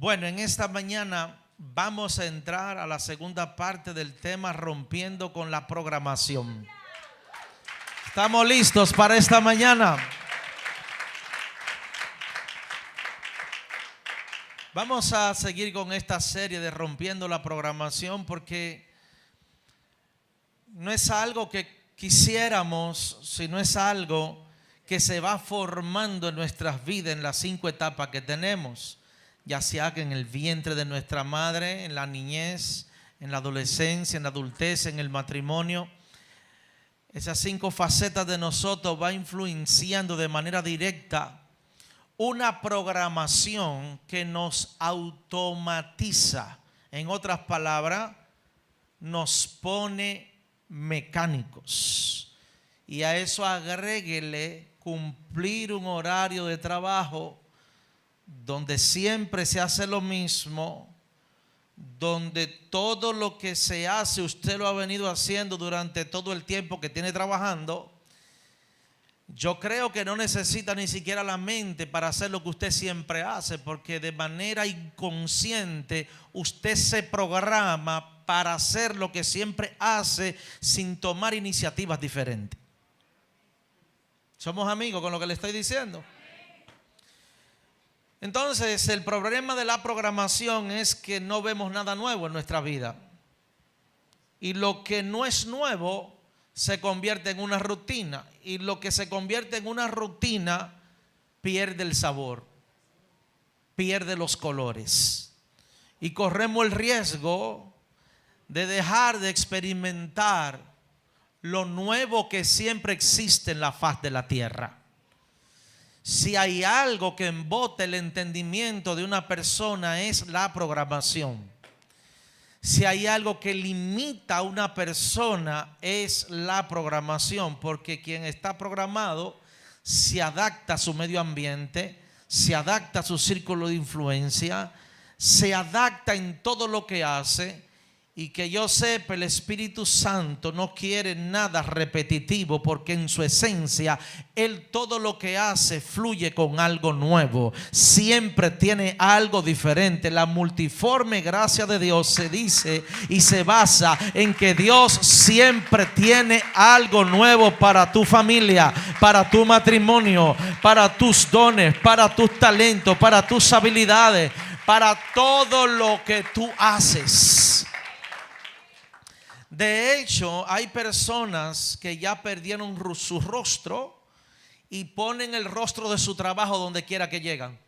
Bueno, en esta mañana vamos a entrar a la segunda parte del tema rompiendo con la programación. ¿Estamos listos para esta mañana? Vamos a seguir con esta serie de rompiendo la programación porque no es algo que quisiéramos, sino es algo que se va formando en nuestras vidas en las 5 etapas que tenemos, ya sea que en el vientre de nuestra madre, en la niñez, en la adolescencia, en la adultez, en el matrimonio. Esas 5 facetas de nosotros va influenciando de manera directa una programación que nos automatiza. En otras palabras, nos pone mecánicos. Y a eso agréguele cumplir un horario de trabajo donde siempre se hace lo mismo, donde todo lo que se hace usted lo ha venido haciendo durante todo el tiempo que tiene trabajando. Yo creo que no necesita ni siquiera la mente para hacer lo que usted siempre hace, porque de manera inconsciente usted se programa para hacer lo que siempre hace sin tomar iniciativas diferentes. ¿Somos amigos con lo que le estoy diciendo? Entonces, el problema de la programación es que no vemos nada nuevo en nuestra vida. Y lo que no es nuevo se convierte en una rutina. Y lo que se convierte en una rutina pierde el sabor, pierde los colores. Y corremos el riesgo de dejar de experimentar lo nuevo que siempre existe en la faz de la tierra. Si hay algo que embota el entendimiento de una persona es la programación. Si hay algo que limita a una persona es la programación, porque quien está programado se adapta a su medio ambiente, se adapta a su círculo de influencia, se adapta en todo lo que hace. Y que yo sepa, el Espíritu Santo no quiere nada repetitivo, porque en su esencia Él todo lo que hace fluye con algo nuevo. Siempre tiene algo diferente. La multiforme gracia de Dios se dice y se basa en que Dios siempre tiene algo nuevo para tu familia, para tu matrimonio, para tus dones, para tus talentos, para tus habilidades, para todo lo que tú haces. De hecho, hay personas que ya perdieron su rostro y ponen el rostro de su trabajo donde quiera que llegan.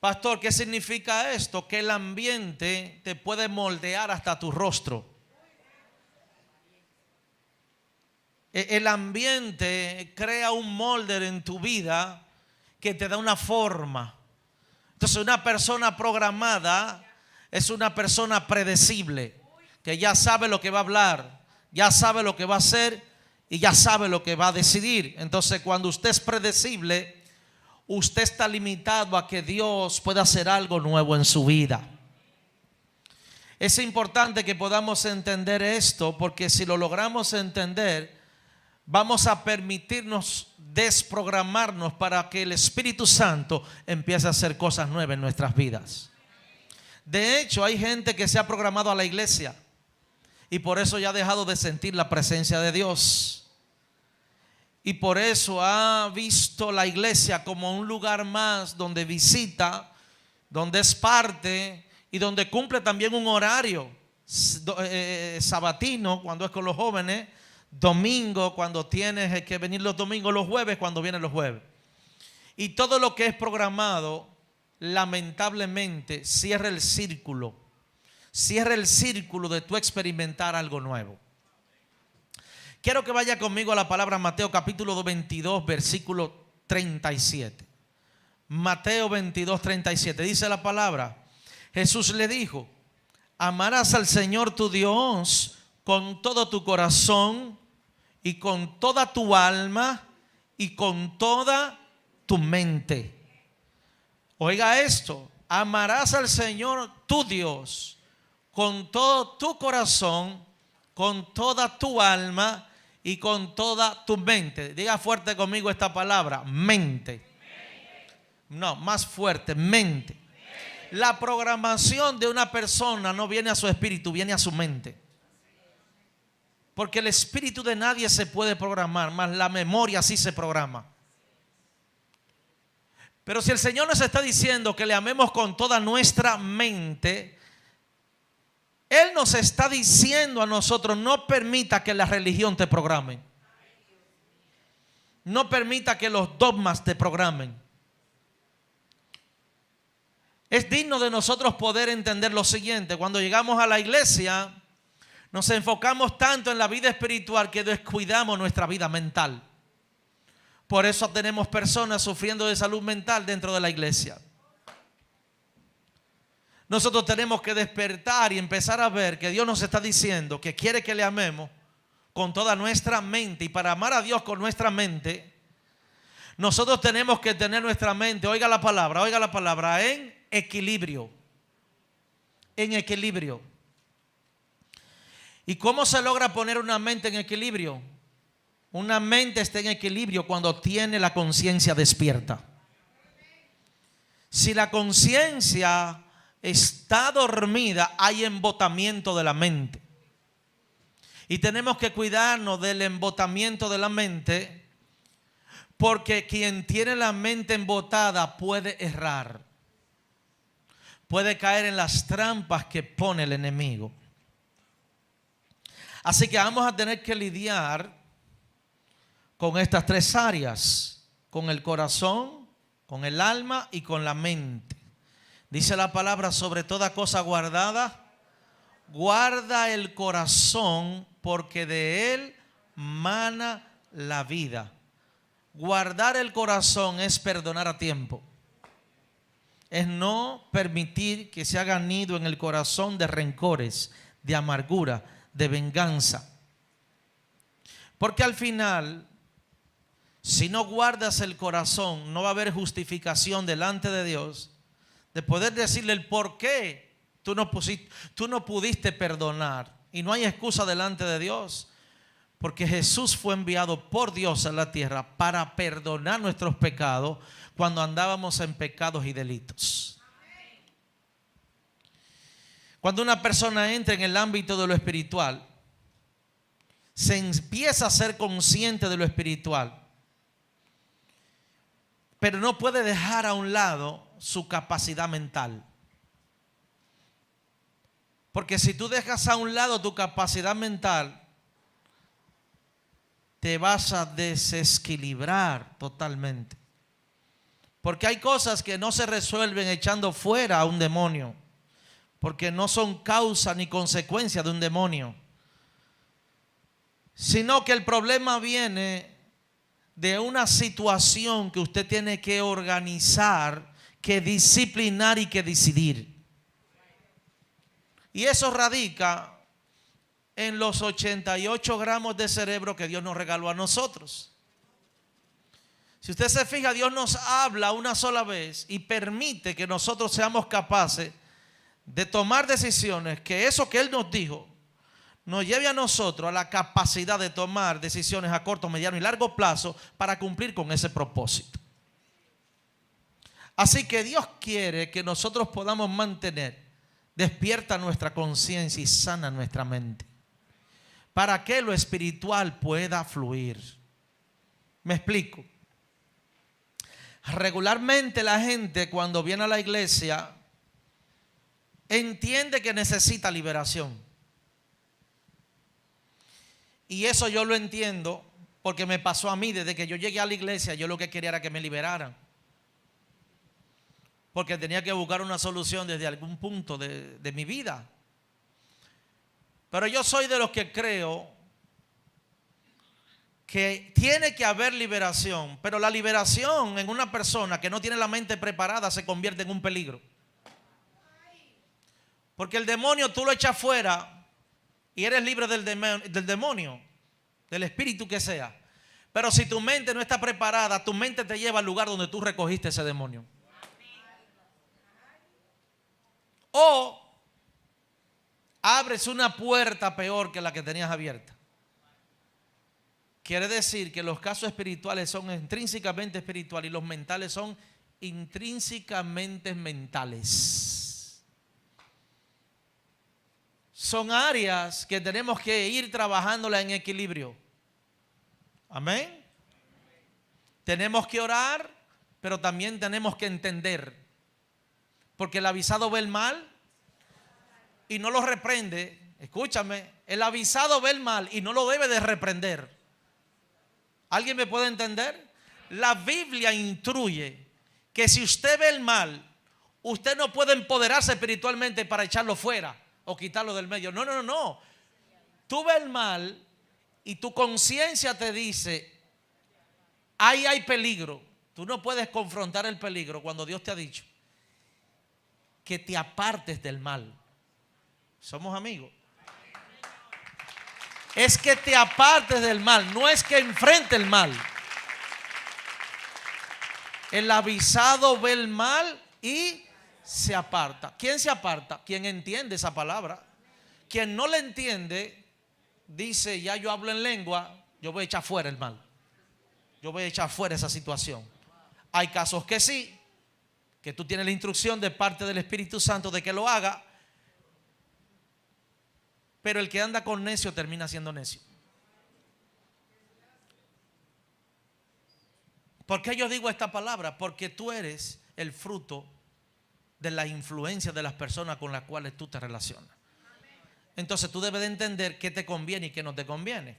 Pastor, ¿qué significa esto? Que el ambiente te puede moldear hasta tu rostro. El ambiente crea un molde en tu vida que te da una forma. Entonces, una persona programada es una persona predecible, que ya sabe lo que va a hablar, ya sabe lo que va a hacer y ya sabe lo que va a decidir. Entonces, cuando usted es predecible, usted está limitado a que Dios pueda hacer algo nuevo en su vida. Es importante que podamos entender esto, porque si lo logramos entender, vamos a permitirnos desprogramarnos para que el Espíritu Santo empiece a hacer cosas nuevas en nuestras vidas. De hecho, hay gente que se ha programado a la iglesia y por eso ya ha dejado de sentir la presencia de Dios. Y por eso ha visto la iglesia como un lugar más donde visita, donde es parte y donde cumple también un horario sabatino cuando es con los jóvenes, domingo cuando tienes que venir los domingos, los jueves cuando vienen los jueves. Y todo lo que es programado, lamentablemente, cierra el círculo de tu experimentar algo nuevo. Quiero que vaya conmigo a la palabra Mateo capítulo 22 versículo 37. Mateo 22, 37. Dice la palabra: Jesús le dijo: amarás al Señor tu Dios con todo tu corazón y con toda tu alma y con toda tu mente. Oiga esto: amarás al Señor tu Dios con todo tu corazón, con toda tu alma y con toda tu mente. Diga fuerte conmigo esta palabra: mente. No, más fuerte, mente. La programación de una persona no viene a su espíritu, viene a su mente. Porque el espíritu de nadie se puede programar, más la memoria sí se programa. Pero si el Señor nos está diciendo que le amemos con toda nuestra mente, Él nos está diciendo a nosotros: no permita que la religión te programe. No permita que los dogmas te programen. Es digno de nosotros poder entender lo siguiente: cuando llegamos a la iglesia, nos enfocamos tanto en la vida espiritual que descuidamos nuestra vida mental. Por eso tenemos personas sufriendo de salud mental dentro de la iglesia. Nosotros tenemos que despertar y empezar a ver que Dios nos está diciendo que quiere que le amemos con toda nuestra mente. Y para amar a Dios con nuestra mente, nosotros tenemos que tener nuestra mente, oiga la palabra, en equilibrio. En equilibrio. ¿Y cómo se logra poner una mente en equilibrio? Una mente está en equilibrio cuando tiene la conciencia despierta. Si la conciencia está dormida, hay embotamiento de la mente. Y tenemos que cuidarnos del embotamiento de la mente, porque quien tiene la mente embotada puede errar. Puede caer en las trampas que pone el enemigo. Así que vamos a tener que lidiar con estas tres áreas: con el corazón, con el alma y con la mente. Dice la palabra: sobre toda cosa guardada, guarda el corazón, porque de él mana la vida. Guardar el corazón es perdonar a tiempo. Es no permitir que se haga nido en el corazón de rencores, de amargura, de venganza. Porque al final, si no guardas el corazón, no va a haber justificación delante de Dios de poder decirle el por qué tú no pudiste perdonar. Y no hay excusa delante de Dios, porque Jesús fue enviado por Dios a la tierra para perdonar nuestros pecados cuando andábamos en pecados y delitos. Cuando una persona entra en el ámbito de lo espiritual, se empieza a ser consciente de lo espiritual, pero no puede dejar a un lado su capacidad mental. Porque si tú dejas a un lado tu capacidad mental, te vas a desequilibrar totalmente. Porque hay cosas que no se resuelven echando fuera a un demonio, porque no son causa ni consecuencia de un demonio, sino que el problema viene de una situación que usted tiene que organizar, que disciplinar y que decidir. Y eso radica en los 88 gramos de cerebro que Dios nos regaló a nosotros. Si usted se fija, Dios nos habla una sola vez y permite que nosotros seamos capaces de tomar decisiones, que eso que Él nos dijo nos lleve a nosotros a la capacidad de tomar decisiones a corto, mediano y largo plazo para cumplir con ese propósito. Así que Dios quiere que nosotros podamos mantener despierta nuestra conciencia y sana nuestra mente, para que lo espiritual pueda fluir. Me explico. Regularmente la gente, cuando viene a la iglesia, entiende que necesita liberación. Y eso yo lo entiendo porque me pasó a mí. Desde que yo llegué a la iglesia, yo lo que quería era que me liberaran, porque tenía que buscar una solución desde algún punto de mi vida. Pero yo soy de los que creo que tiene que haber liberación, pero la liberación en una persona que no tiene la mente preparada se convierte en un peligro. Porque el demonio tú lo echas fuera y eres libre del demonio, del espíritu que sea. Pero si tu mente no está preparada, tu mente te lleva al lugar donde tú recogiste ese demonio. O abres una puerta peor que la que tenías abierta. Quiere decir que los casos espirituales son intrínsecamente espirituales y los mentales son intrínsecamente mentales. Son áreas que tenemos que ir trabajándolas en equilibrio. Amén. Tenemos que orar, pero también tenemos que entender. Porque el avisado ve el mal y no lo reprende. Escúchame, el avisado ve el mal y no lo debe de reprender. ¿Alguien me puede entender? La Biblia instruye que si usted ve el mal, usted no puede empoderarse espiritualmente para echarlo fuera o quitarlo del medio. No, no, no, no. Tú ves el mal y tu conciencia te dice, ahí hay peligro. Tú no puedes confrontar el peligro cuando Dios te ha dicho que te apartes del mal. Somos amigos. Es que te apartes del mal, no es que enfrente el mal. El avisado ve el mal y se aparta. ¿Quién se aparta? Quien entiende esa palabra. Quien no le entiende, dice, ya yo hablo en lengua, yo voy a echar fuera el mal. Yo voy a echar fuera esa situación. Hay casos que sí, que tú tienes la instrucción de parte del Espíritu Santo de que lo haga. Pero el que anda con necio termina siendo necio. ¿Por qué yo digo esta palabra? Porque tú eres el fruto de la influencia de las personas con las cuales tú te relacionas. Entonces tú debes de entender qué te conviene y qué no te conviene.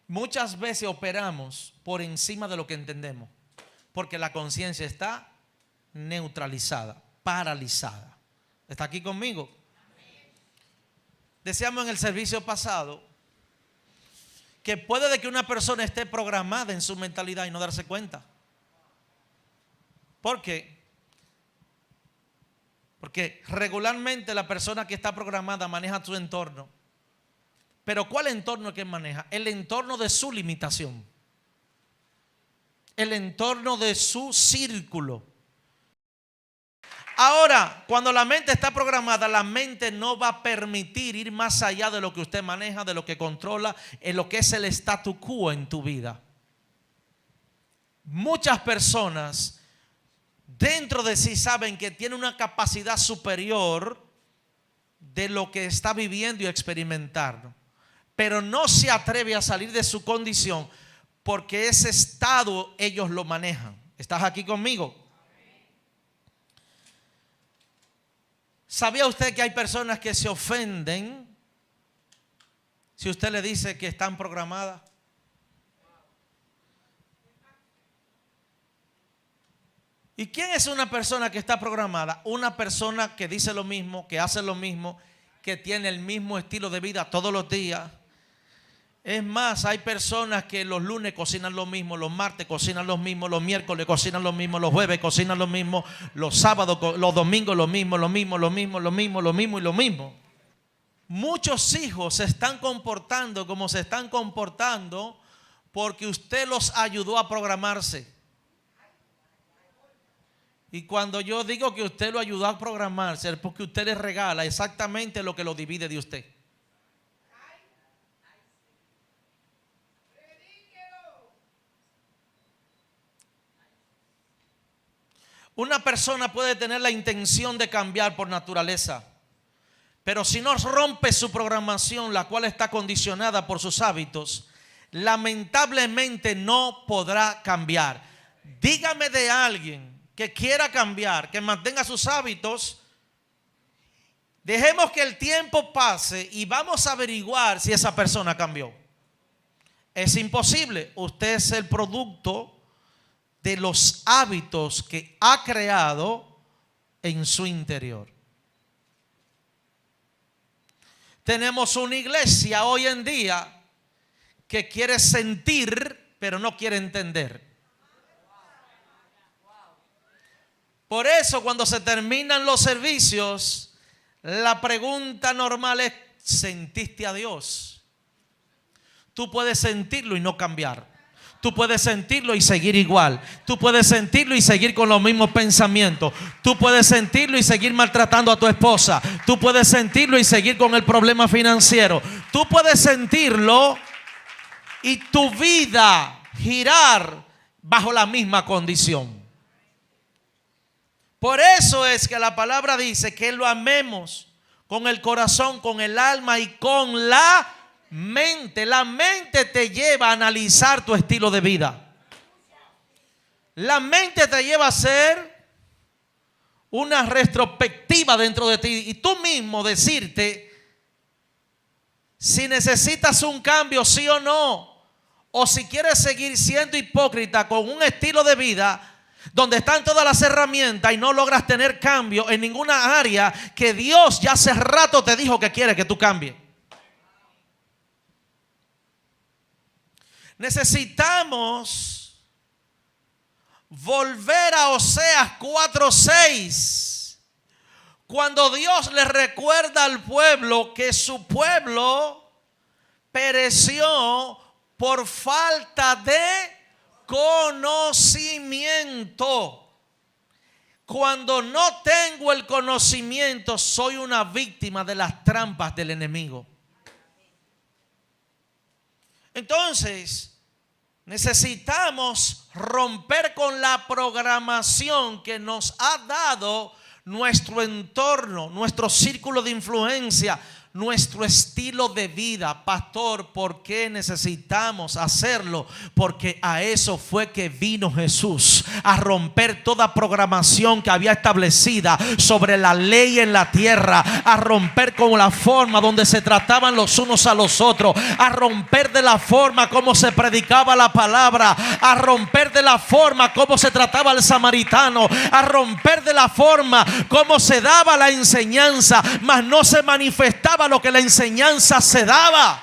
Muchas veces operamos por encima de lo que entendemos, porque la conciencia está neutralizada, paralizada. ¿Está aquí conmigo? Decíamos en el servicio pasado que puede de que una persona esté programada en su mentalidad y no darse cuenta. ¿Por qué? Porque regularmente la persona que está programada maneja su entorno. Pero ¿cuál entorno es que maneja? El entorno de su limitación. El entorno de su círculo. Ahora, cuando la mente está programada, la mente no va a permitir ir más allá de lo que usted maneja, de lo que controla, en lo que es el statu quo en tu vida. Muchas personas dentro de sí saben que tienen una capacidad superior de lo que está viviendo y experimentando, pero no se atreve a salir de su condición porque ese estado ellos lo manejan. ¿Estás aquí conmigo? ¿Sabía usted que hay personas que se ofenden si usted le dice que están programadas? ¿Y quién es una persona que está programada? Una persona que dice lo mismo, que hace lo mismo, que tiene el mismo estilo de vida todos los días. Es más, hay personas que los lunes cocinan lo mismo, los martes cocinan lo mismo, los miércoles cocinan lo mismo, los jueves cocinan lo mismo, los sábados, los domingos lo mismo. Muchos hijos se están comportando como se están comportando porque usted los ayudó a programarse. Y cuando yo digo que usted lo ayudó a programarse, es porque usted les regala exactamente lo que lo divide de usted. Una persona puede tener la intención de cambiar por naturaleza, pero si no rompe su programación, la cual está condicionada por sus hábitos, lamentablemente no podrá cambiar. Dígame de alguien que quiera cambiar, que mantenga sus hábitos. Dejemos que el tiempo pase y vamos a averiguar si esa persona cambió. Es imposible. Usted es el producto de los hábitos que ha creado en su interior. Tenemos una iglesia hoy en día que quiere sentir, pero no quiere entender. Por eso cuando se terminan los servicios, la pregunta normal es, ¿sentiste a Dios? Tú puedes sentirlo y no cambiar. Tú puedes sentirlo y seguir igual. Tú puedes sentirlo y seguir con los mismos pensamientos. Tú puedes sentirlo y seguir maltratando a tu esposa. Tú puedes sentirlo y seguir con el problema financiero. Tú puedes sentirlo y tu vida girar bajo la misma condición. Por eso es que la palabra dice que lo amemos con el corazón, con el alma y con la mente. La mente te lleva a analizar tu estilo de vida. La mente te lleva a hacer una retrospectiva dentro de ti y tú mismo decirte si necesitas un cambio, sí o no, o si quieres seguir siendo hipócrita con un estilo de vida donde están todas las herramientas y no logras tener cambio en ninguna área que Dios ya hace rato te dijo que quiere que tú cambies. Necesitamos volver a Oseas 4:6, cuando Dios le recuerda al pueblo que su pueblo pereció por falta de conocimiento. Cuando no tengo el conocimiento, soy una víctima de las trampas del enemigo. Entonces, necesitamos romper con la programación que nos ha dado nuestro entorno, nuestro círculo de influencia, nuestro estilo de vida. Pastor, ¿por qué necesitamos hacerlo? Porque a eso fue que vino Jesús, a romper toda programación que había establecida sobre la ley en la tierra, a romper con la forma donde se trataban los unos a los otros, a romper de la forma como se predicaba la palabra, a romper de la forma como se trataba al samaritano, a romper de la forma como se daba la enseñanza, mas no se manifestaba lo que la enseñanza se daba.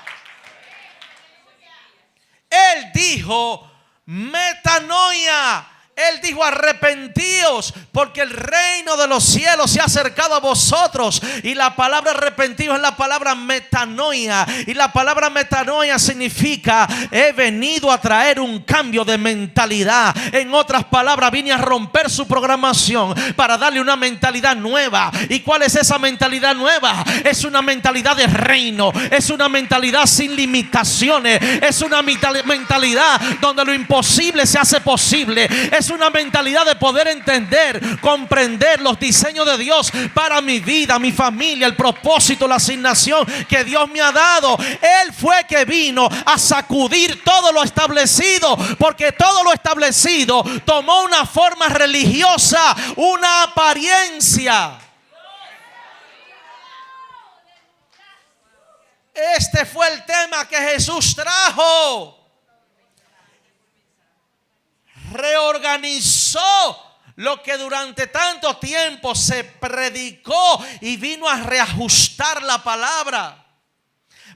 Él dijo metanoia. Él dijo arrepentíos porque el reino de los cielos se ha acercado a vosotros. Y la palabra arrepentidos es la palabra metanoia. Y la palabra metanoia significa he venido a traer un cambio de mentalidad. En otras palabras, vine a romper su programación para darle una mentalidad nueva. ¿Y cuál es esa mentalidad nueva? Es una mentalidad de reino. Es una mentalidad sin limitaciones. Es una mentalidad donde lo imposible se hace posible. Es una mentalidad de poder entender, comprender los diseños de Dios para mi vida, mi familia, el propósito, la asignación que Dios me ha dado. Él fue que vino a sacudir todo lo establecido, porque todo lo establecido tomó una forma religiosa, una apariencia. Este fue el tema que Jesús trajo. Reorganizó lo que durante tanto tiempo se predicó y vino a reajustar la palabra.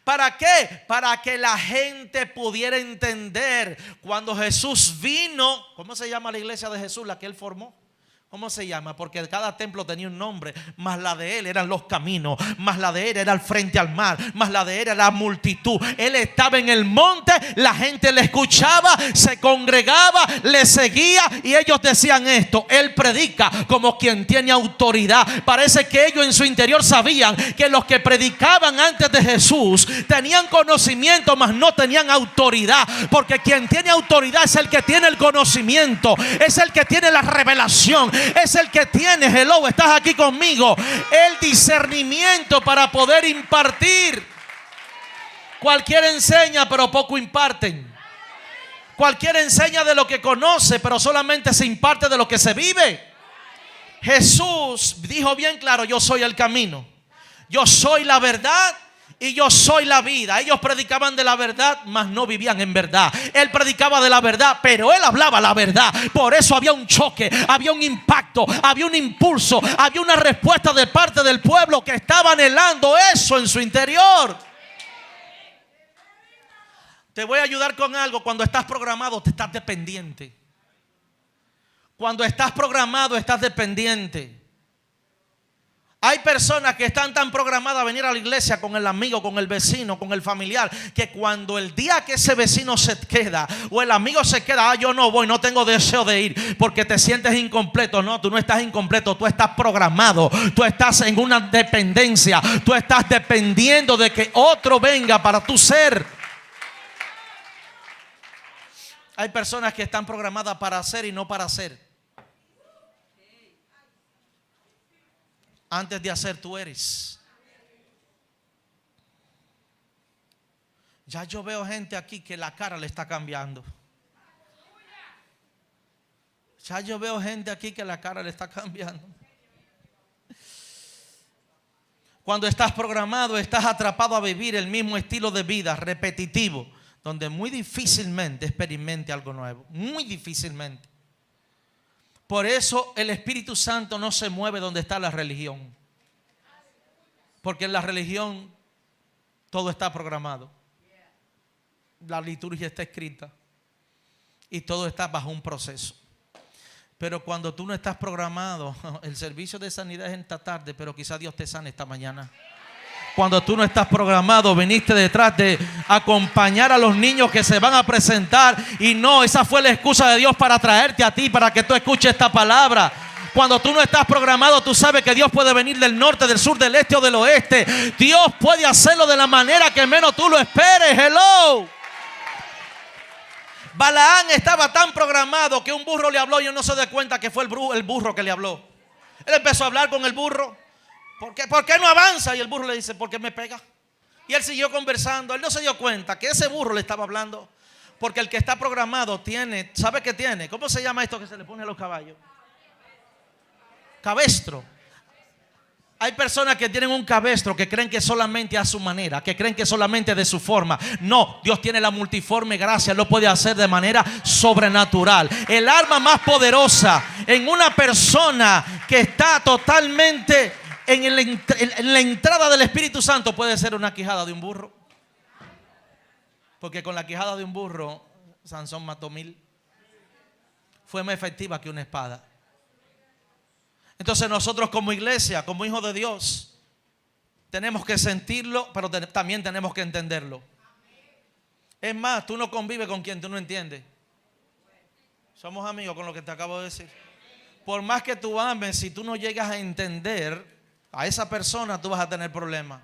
¿Para qué? Para que la gente pudiera entender. Cuando Jesús vino, ¿cómo se llama la iglesia de Jesús, la que él formó? ¿Cómo se llama? Porque cada templo tenía un nombre. Más la de él eran los caminos, más la de él era el frente al mar, más la de él era la multitud. Él estaba en el monte, la gente le escuchaba, se congregaba, le seguía y ellos decían esto: él predica como quien tiene autoridad. Parece que ellos en su interior sabían que los que predicaban antes de Jesús tenían conocimiento, mas no tenían autoridad. Porque quien tiene autoridad es el que tiene el conocimiento, es el que tiene la revelación, es el que tiene, hello, estás aquí conmigo, el discernimiento para poder impartir. Cualquiera enseña, pero poco imparten. Cualquiera enseña de lo que conoce, pero solamente se imparte de lo que se vive. Jesús dijo bien claro: yo soy el camino, yo soy la verdad y yo soy la vida. Ellos predicaban de la verdad, mas no vivían en verdad. Él predicaba de la verdad, pero él hablaba la verdad. Por eso había un choque, había un impacto, había un impulso, había una respuesta de parte del pueblo que estaba anhelando eso en su interior. Te voy a ayudar con algo. Cuando estás programado, te estás dependiente. Cuando estás programado, estás dependiente. Hay personas que están tan programadas a venir a la iglesia con el amigo, con el vecino, con el familiar, que cuando el día que ese vecino se queda o el amigo se queda, yo no voy, no tengo deseo de ir porque te sientes incompleto. No, tú no estás incompleto, tú estás programado, tú estás en una dependencia, tú estás dependiendo de que otro venga para tu ser. Hay personas que están programadas para hacer y no para hacer. Antes de hacer, tú eres. Ya yo veo gente aquí que la cara le está cambiando. Ya yo veo gente aquí que la cara le está cambiando. Cuando estás programado, estás atrapado a vivir el mismo estilo de vida repetitivo, donde muy difícilmente experimente algo nuevo. Muy difícilmente. Por eso el Espíritu Santo no se mueve donde está la religión. Porque en la religión todo está programado. La liturgia está escrita. Y todo está bajo un proceso. Pero cuando tú no estás programado, el servicio de sanidad es esta tarde, pero quizás Dios te sane esta mañana. Cuando tú no estás programado, viniste detrás de acompañar a los niños que se van a presentar. Y no, esa fue la excusa de Dios para traerte a ti, para que tú escuches esta palabra. Cuando tú no estás programado, tú sabes que Dios puede venir del norte, del sur, del este o del oeste. Dios puede hacerlo de la manera que menos tú lo esperes. Hello. Balaán estaba tan programado que un burro le habló y él no se dio cuenta que fue el burro que le habló. Él empezó a hablar con el burro. ¿Por qué no avanza? Y el burro le dice, ¿por qué me pega? Y él siguió conversando. Él no se dio cuenta que ese burro le estaba hablando. Porque el que está programado tiene, ¿sabe qué tiene? ¿Cómo se llama esto que se le pone a los caballos? Cabestro. Hay personas que tienen un cabestro que creen que solamente a su manera, que creen que solamente de su forma. No, Dios tiene la multiforme gracia, lo puede hacer de manera sobrenatural. El arma más poderosa en una persona que está totalmente en la entrada del Espíritu Santo puede ser una quijada de un burro. Porque con la quijada de un burro, Sansón mató 1000. Fue más efectiva que una espada. Entonces nosotros como iglesia, como hijos de Dios, tenemos que sentirlo, pero también tenemos que entenderlo. Es más, tú no convives con quien tú no entiendes. Somos amigos con lo que te acabo de decir. Por más que tú ames, si tú no llegas a entender a esa persona, tú vas a tener problemas.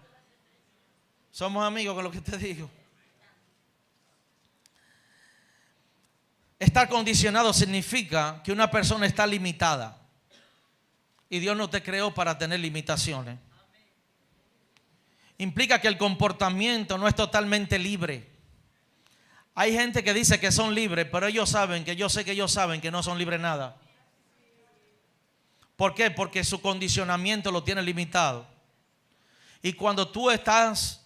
Somos amigos con lo que te digo. Estar condicionado significa que una persona está limitada. Y Dios no te creó para tener limitaciones. Implica que el comportamiento no es totalmente libre. Hay gente que dice que son libres, pero ellos saben que yo sé que ellos saben que no son libres nada. ¿Por qué? Porque su condicionamiento lo tiene limitado. Y cuando tú estás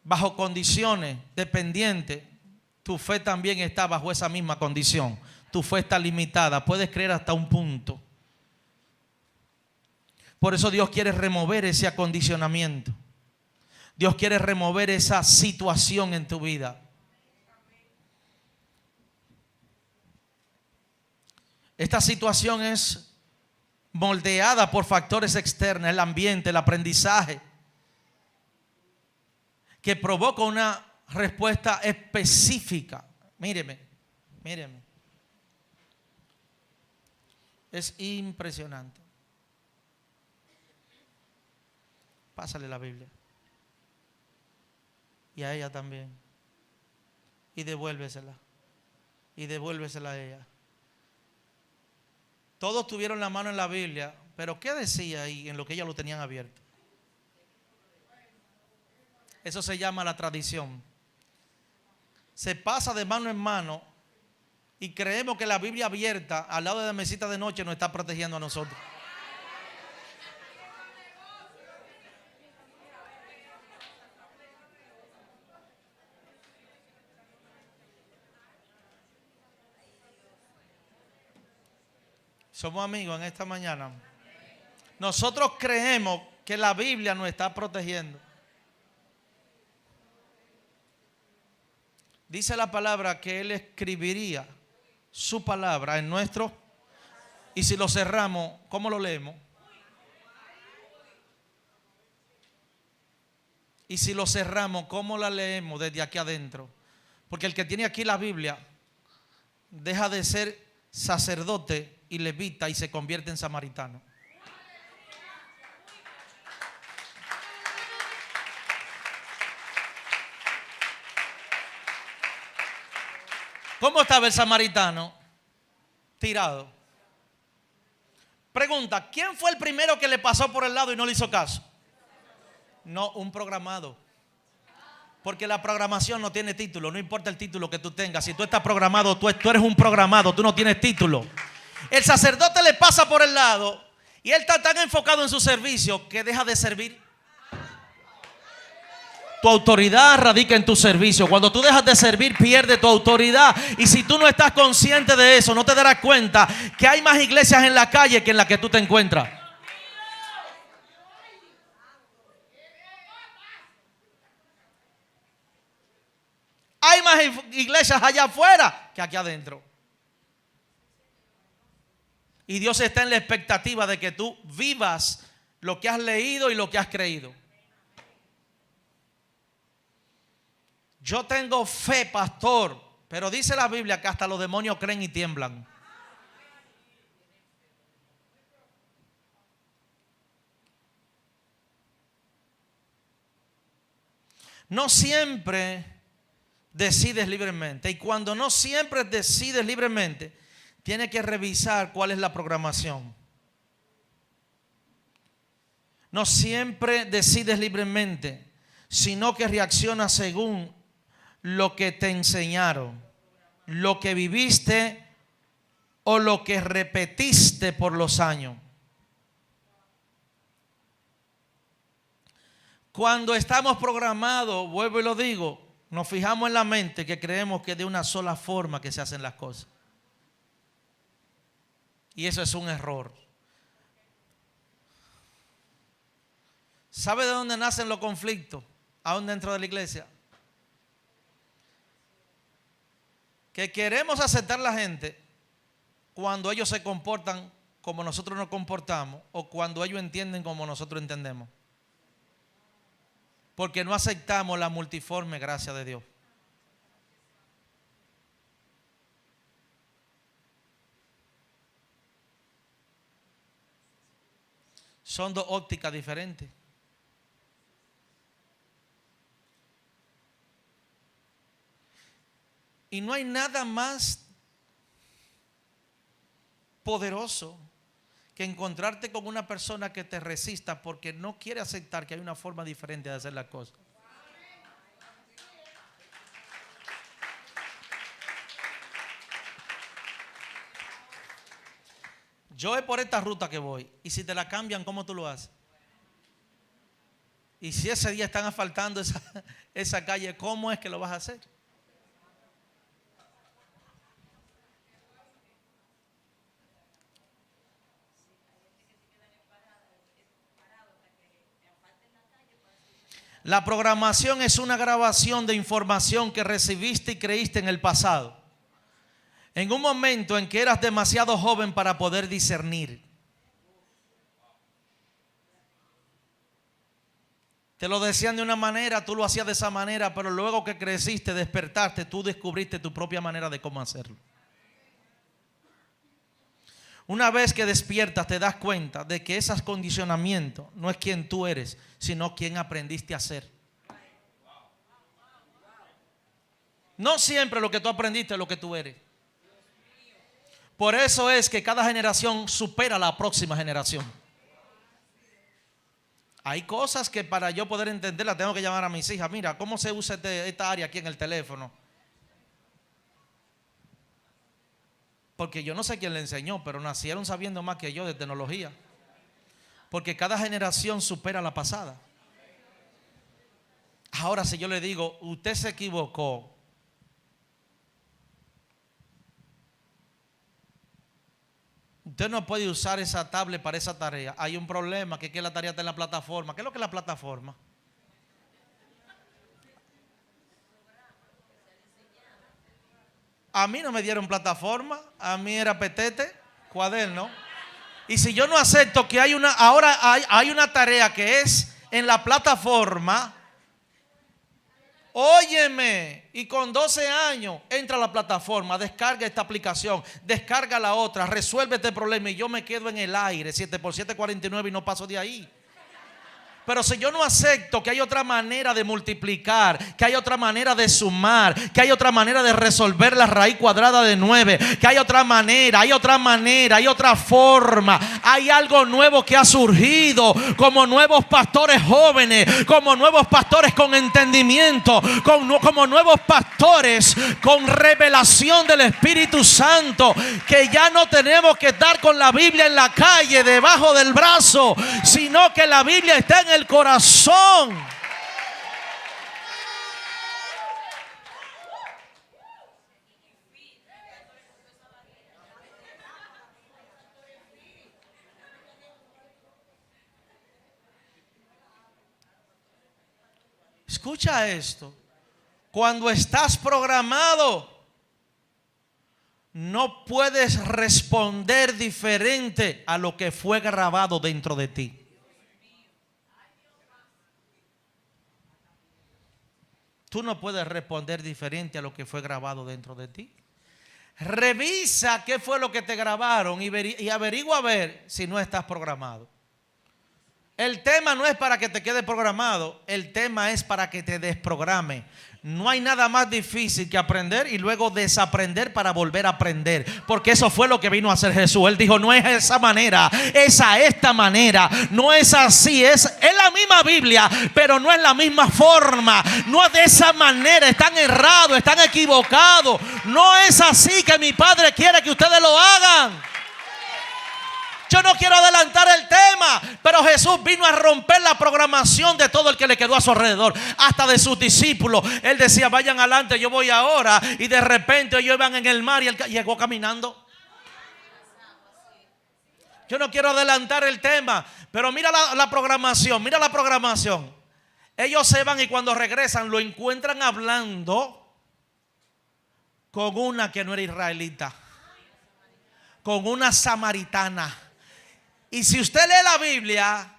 bajo condiciones dependientes, tu fe también está bajo esa misma condición. Tu fe está limitada. Puedes creer hasta un punto. Por eso Dios quiere remover ese acondicionamiento. Dios quiere remover esa situación en tu vida. Esta situación es moldeada por factores externos, el ambiente, el aprendizaje, que provoca una respuesta específica. Míreme. Es impresionante. Pásale la Biblia. Y a ella también. Y devuélvesela. Y devuélvesela a ella. Todos tuvieron la mano en la Biblia, pero ¿qué decía ahí en lo que ellos lo tenían abierto? Eso se llama la tradición. Se pasa de mano en mano y creemos que la Biblia abierta al lado de la mesita de noche nos está protegiendo a nosotros. Somos amigos en esta mañana. Nosotros creemos que la Biblia nos está protegiendo. Dice la palabra que Él escribiría su palabra en nuestro. Y si lo cerramos, ¿cómo lo leemos? Y si lo cerramos, ¿cómo la leemos desde aquí adentro? Porque el que tiene aquí la Biblia deja de ser sacerdote y levita y se convierte en samaritano. ¿Cómo estaba el samaritano? Tirado. Pregunta, ¿quién fue el primero que le pasó por el lado y no le hizo caso? No, un programado. Porque la programación no tiene título, no importa el título que tú tengas. Si tú estás programado, tú eres un programado, tú no tienes título. El sacerdote le pasa por el lado y él está tan enfocado en su servicio que deja de servir. Tu autoridad radica en tu servicio. Cuando tú dejas de servir, pierde tu autoridad. Y si tú no estás consciente de eso, no te darás cuenta que hay más iglesias en la calle que en la que tú te encuentras. Hay más iglesias allá afuera que aquí adentro. Y Dios está en la expectativa de que tú vivas lo que has leído y lo que has creído. Yo tengo fe, pastor, pero dice la Biblia que hasta los demonios creen y tiemblan. No siempre decides libremente. Y cuando no siempre decides libremente, tienes que revisar cuál es la programación. No siempre decides libremente, sino que reaccionas según lo que te enseñaron, lo que viviste o lo que repetiste por los años. Cuando estamos programados, vuelvo y lo digo, nos fijamos en la mente que creemos que de una sola forma que se hacen las cosas. Y eso es un error. ¿Sabe de dónde nacen los conflictos? Aún dentro de la iglesia. Que queremos aceptar a la gente cuando ellos se comportan como nosotros nos comportamos o cuando ellos entienden como nosotros entendemos. Porque no aceptamos la multiforme gracia de Dios. Son dos ópticas diferentes. Y no hay nada más poderoso que encontrarte con una persona que te resista porque no quiere aceptar que hay una forma diferente de hacer las cosas. Yo es por esta ruta que voy. Y si te la cambian, ¿cómo tú lo haces? Y si ese día están asfaltando esa calle, ¿cómo es que lo vas a hacer? La programación es una grabación de información que recibiste y creíste en el pasado. En un momento en que eras demasiado joven para poder discernir. Te lo decían de una manera, tú lo hacías de esa manera, pero luego que creciste, despertaste, tú descubriste tu propia manera de cómo hacerlo. Una vez que despiertas te das cuenta de que esos condicionamientos no es quien tú eres, sino quien aprendiste a ser. No siempre lo que tú aprendiste es lo que tú eres. Por eso es que cada generación supera a la próxima generación. Hay cosas que para yo poder entenderlas tengo que llamar a mis hijas. Mira, ¿cómo se usa esta área aquí en el teléfono? Porque yo no sé quién le enseñó, pero nacieron sabiendo más que yo de tecnología. Porque cada generación supera a la pasada. Ahora si yo le digo, usted se equivocó. Usted no puede usar esa tablet para esa tarea. Hay un problema, que es que la tarea está en la plataforma. ¿Qué es lo que es la plataforma? A mí no me dieron plataforma, a mí era petete, cuaderno. Y si yo no acepto que ahora hay una tarea que es en la plataforma, óyeme, y con 12 años entra a la plataforma, descarga esta aplicación, descarga la otra, resuelve este problema y yo me quedo en el aire, 7x7 49 y no paso de ahí. Pero si yo no acepto que hay otra manera de multiplicar, que hay otra manera de sumar, que hay otra manera de resolver la raíz cuadrada de 9, que hay otra manera, hay otra forma, hay algo nuevo que ha surgido, como nuevos pastores jóvenes, como nuevos pastores con entendimiento, como nuevos pastores con revelación del Espíritu Santo, que ya no tenemos que estar con la Biblia en la calle, debajo del brazo, sino que la Biblia está en el corazón. Escucha esto. Cuando estás programado, no puedes responder diferente a lo que fue grabado dentro de ti. Tú no puedes responder diferente a lo que fue grabado dentro de ti. Revisa qué fue lo que te grabaron y averigua a ver si no estás programado. El tema no es para que te quede programado, el tema es para que te desprograme. No hay nada más difícil que aprender y luego desaprender para volver a aprender. Porque eso fue lo que vino a hacer Jesús. Él dijo, no es esa manera, es a esta manera. No es así, es la misma Biblia, pero no es la misma forma. No es de esa manera, están errados, están equivocados. No es así que mi Padre quiere que ustedes lo hagan. Yo no quiero adelantar el tema, pero Jesús vino a romper la programación de todo el que le quedó a su alrededor, hasta de sus discípulos. Él decía, vayan adelante, yo voy ahora. Y de repente ellos iban en el mar y él llegó caminando. Yo no quiero adelantar el tema, pero mira la programación, mira la programación. Ellos se van y cuando regresan lo encuentran hablando con una que no era israelita, con una samaritana. Y si usted lee la Biblia,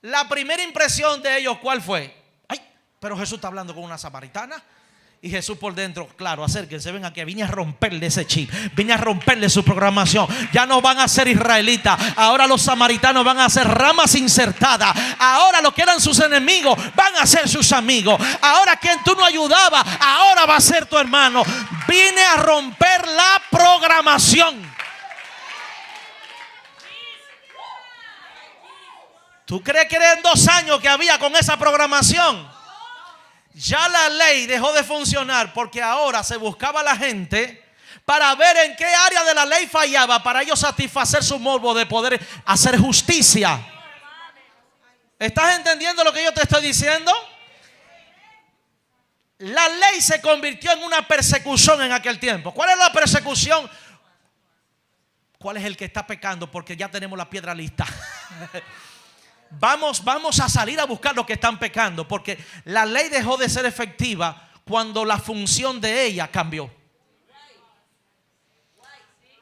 la primera impresión de ellos, ¿cuál fue? Ay, pero Jesús está hablando con una samaritana. Y Jesús por dentro, claro, acérquense, ven aquí, vine a romperle ese chip, vine a romperle su programación. Ya no van a ser israelitas, ahora los samaritanos van a ser ramas insertadas. Ahora lo que eran sus enemigos van a ser sus amigos. Ahora quien tú no ayudabas, ahora va a ser tu hermano. Vine a romper la programación. ¿Tú crees que eran 2 años que había con esa programación? Ya la ley dejó de funcionar porque ahora se buscaba a la gente para ver en qué área de la ley fallaba para ellos satisfacer su morbo de poder hacer justicia. ¿Estás entendiendo lo que yo te estoy diciendo? La ley se convirtió en una persecución en aquel tiempo. ¿Cuál es la persecución? ¿Cuál es el que está pecando? Porque ya tenemos la piedra lista. Vamos a salir a buscar los que están pecando, porque la ley dejó de ser efectiva cuando la función de ella cambió.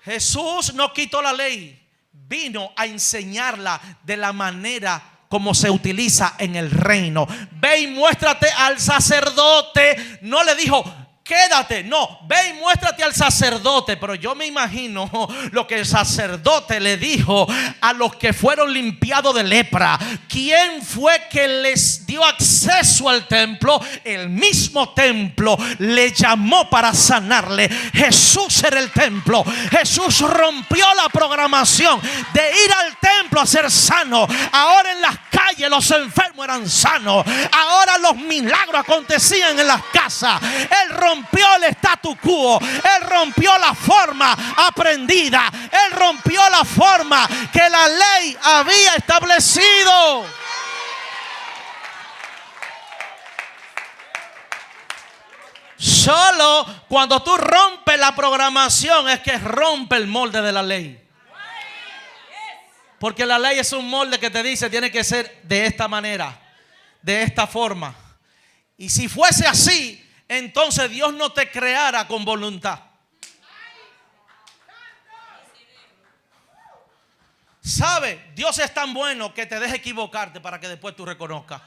Jesús no quitó la ley, vino a enseñarla de la manera como se utiliza en el reino. Ve y muéstrate al sacerdote. No le dijo, quédate, no, ve y muéstrate al sacerdote. Pero yo me imagino lo que el sacerdote le dijo a los que fueron limpiados de lepra. ¿Quién fue que les dio acceso al templo? El mismo templo le llamó para sanarle. Jesús era el templo. Jesús rompió la programación de ir al templo a ser sano. Ahora en las calles los enfermos eran sanos. Ahora los milagros acontecían en las casas. Él rompió el statu quo. Él rompió la forma aprendida. Él rompió la forma que la ley había establecido. Solo cuando tú rompes la programación es que rompe el molde de la ley. Porque la ley es un molde que te dice tiene que ser de esta manera, de esta forma. Y si fuese así, entonces Dios no te creara con voluntad. ¿Sabe? Dios es tan bueno que te deja equivocarte para que después tú reconozcas.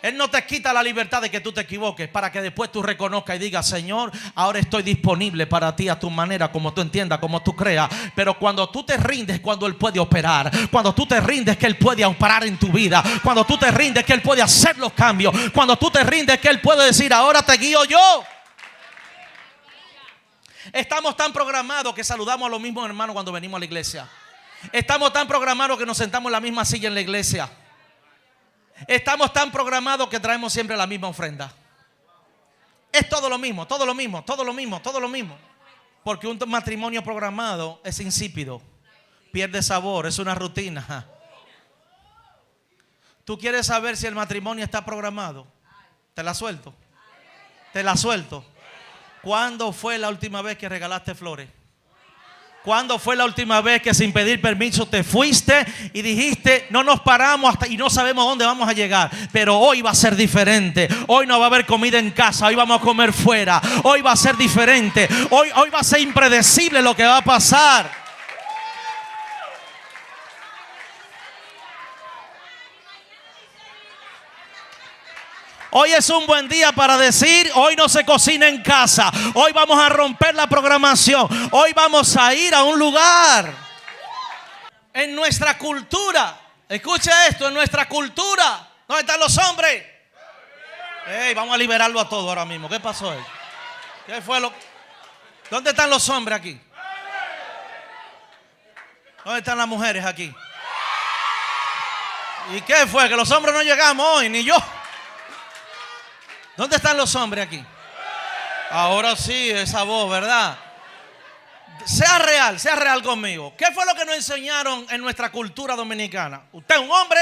Él no te quita la libertad de que tú te equivoques, para que después tú reconozcas y digas: Señor, ahora estoy disponible para ti a tu manera, como tú entiendas, como tú creas. Pero cuando tú te rindes, cuando Él puede operar. Cuando tú te rindes, que Él puede operar en tu vida. Cuando tú te rindes, que Él puede hacer los cambios. Cuando tú te rindes, que Él puede decir: ahora te guío yo. Estamos tan programados que saludamos a los mismos hermanos cuando venimos a la iglesia. Estamos tan programados que nos sentamos en la misma silla en la iglesia. Estamos tan programados que traemos siempre la misma ofrenda. Es todo lo mismo, todo lo mismo, todo lo mismo, todo lo mismo. Porque un matrimonio programado es insípido, pierde sabor, es una rutina. ¿Tú quieres saber si el matrimonio está programado? Te la suelto. Te la suelto. ¿Cuándo fue la última vez que regalaste flores? ¿Cuándo fue la última vez que sin pedir permiso te fuiste y dijiste: no nos paramos hasta y no sabemos dónde vamos a llegar, pero hoy va a ser diferente? Hoy no va a haber comida en casa, hoy vamos a comer fuera. Hoy va a ser diferente. Hoy va a ser impredecible lo que va a pasar. Hoy es un buen día para decir: hoy no se cocina en casa. Hoy vamos a romper la programación. Hoy vamos a ir a un lugar. En nuestra cultura, escucha esto, en nuestra cultura, ¿dónde están los hombres? Hey, vamos a liberarlo a todo ahora mismo. ¿Qué pasó ahí? ¿Qué fue lo? ¿Dónde están los hombres aquí? ¿Dónde están las mujeres aquí? ¿Y qué fue? Que los hombres no llegamos hoy, ni yo. ¿Dónde están los hombres aquí? Ahora sí, esa voz, ¿verdad? Sea real conmigo. ¿Qué fue lo que nos enseñaron en nuestra cultura dominicana? Usted es un hombre,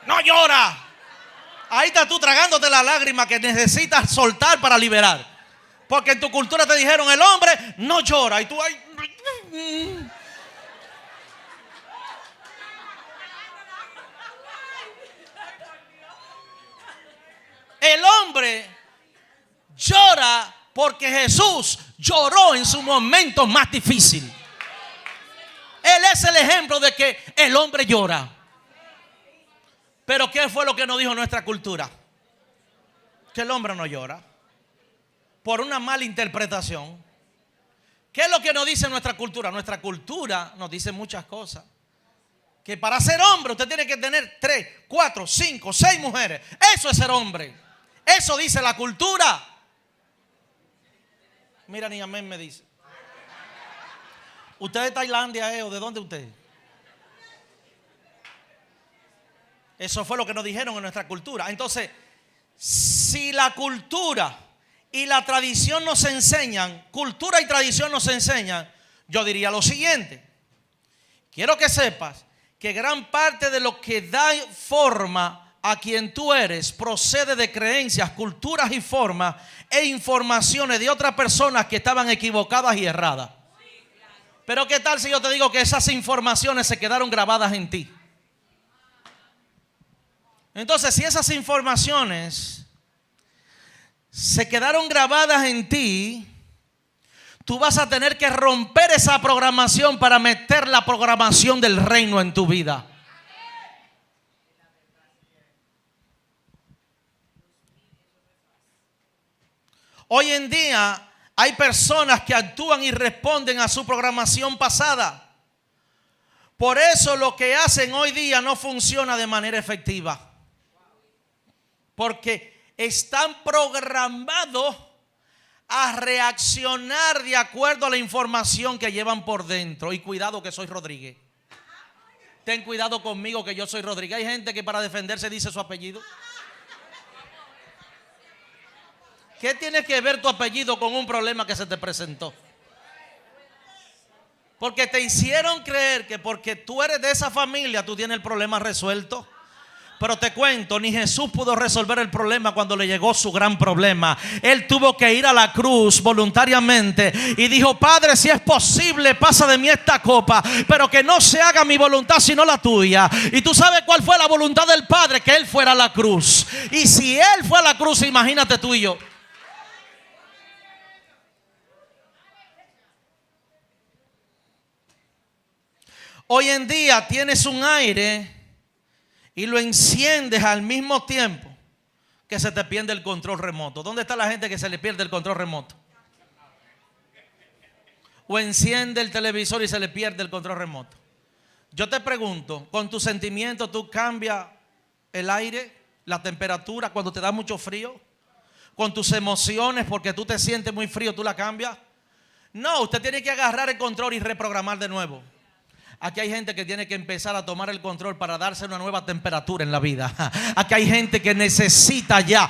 no llora. Ahí estás tú tragándote la lágrima que necesitas soltar para liberar. Porque en tu cultura te dijeron: el hombre no llora. Y tú ahí... El hombre llora porque Jesús lloró en su momento más difícil. Él es el ejemplo de que el hombre llora. Pero ¿qué fue lo que nos dijo nuestra cultura? Que el hombre no llora. Por una mala interpretación. ¿Qué es lo que nos dice nuestra cultura? Nuestra cultura nos dice muchas cosas. Que para ser hombre usted tiene que tener 3, 4, 5, 6 mujeres. Eso es ser hombre. Eso dice la cultura. Mira, ni amén me dice. ¿Usted de Tailandia o de dónde usted? Eso fue lo que nos dijeron en nuestra cultura. Entonces, si la cultura y la tradición nos enseñan, cultura y tradición nos enseñan, yo diría lo siguiente. Quiero que sepas que gran parte de lo que da forma a quien tú eres procede de creencias, culturas y formas e informaciones de otras personas que estaban equivocadas y erradas. Pero ¿qué tal si yo te digo que esas informaciones se quedaron grabadas en ti? Entonces, si esas informaciones se quedaron grabadas en ti, tú vas a tener que romper esa programación para meter la programación del reino en tu vida. Hoy en día hay personas que actúan y responden a su programación pasada. Por eso lo que hacen hoy día no funciona de manera efectiva. Porque están programados a reaccionar de acuerdo a la información que llevan por dentro. Y cuidado que soy Rodríguez. Ten cuidado conmigo que yo soy Rodríguez. Hay gente que para defenderse dice su apellido. ¿Qué tiene que ver tu apellido con un problema que se te presentó? Porque te hicieron creer que porque tú eres de esa familia tú tienes el problema resuelto. Pero te cuento, ni Jesús pudo resolver el problema cuando le llegó su gran problema. Él tuvo que ir a la cruz voluntariamente y dijo: Padre, si es posible, pasa de mí esta copa, pero que no se haga mi voluntad sino la tuya. Y tú sabes cuál fue la voluntad del Padre: que Él fuera a la cruz. Y si Él fue a la cruz, imagínate tú y yo. Hoy en día tienes un aire y lo enciendes al mismo tiempo que se te pierde el control remoto. ¿Dónde está la gente que se le pierde el control remoto? O enciende el televisor y se le pierde el control remoto. Yo te pregunto, ¿con tus sentimientos tú cambias el aire, la temperatura cuando te da mucho frío? ¿Con tus emociones porque tú te sientes muy frío tú la cambias? No, usted tiene que agarrar el control y reprogramar de nuevo. Aquí hay gente que tiene que empezar a tomar el control para darse una nueva temperatura en la vida. Aquí hay gente que necesita ya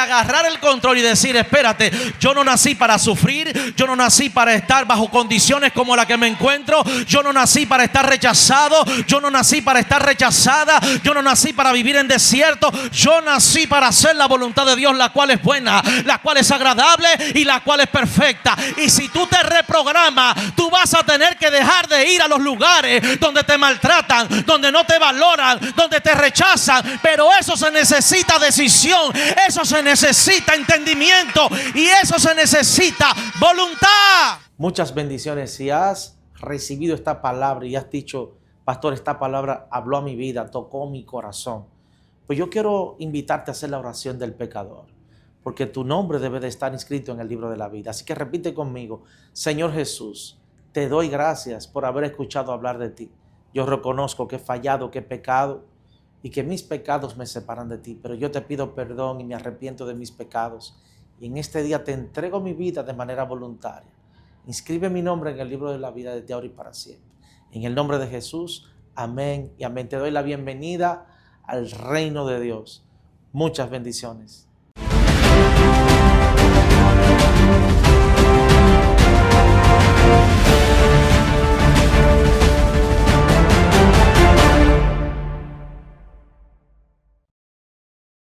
agarrar el control y decir: espérate, yo no nací para sufrir, yo no nací para estar bajo condiciones como la que me encuentro, yo no nací para estar rechazado, yo no nací para estar rechazada, yo no nací para vivir en desierto, yo nací para hacer la voluntad de Dios, la cual es buena, la cual es agradable y la cual es perfecta. Y si tú te reprogramas, tú vas a tener que dejar de ir a los lugares donde te maltratan, donde no te valoran, donde te rechazan. Pero eso se necesita decisión, eso se necesita entendimiento y eso se necesita voluntad. Muchas bendiciones. Si has recibido esta palabra y has dicho: pastor, esta palabra habló a mi vida, tocó mi corazón, pues yo quiero invitarte a hacer la oración del pecador, porque tu nombre debe de estar inscrito en el libro de la vida. Así que repite conmigo: Señor Jesús, te doy gracias por haber escuchado hablar de ti. Yo reconozco que he fallado, que he pecado y que mis pecados me separan de ti. Pero yo te pido perdón y me arrepiento de mis pecados. Y en este día te entrego mi vida de manera voluntaria. Inscribe mi nombre en el libro de la vida desde ahora y para siempre. En el nombre de Jesús, amén y amén. Te doy la bienvenida al reino de Dios. Muchas bendiciones.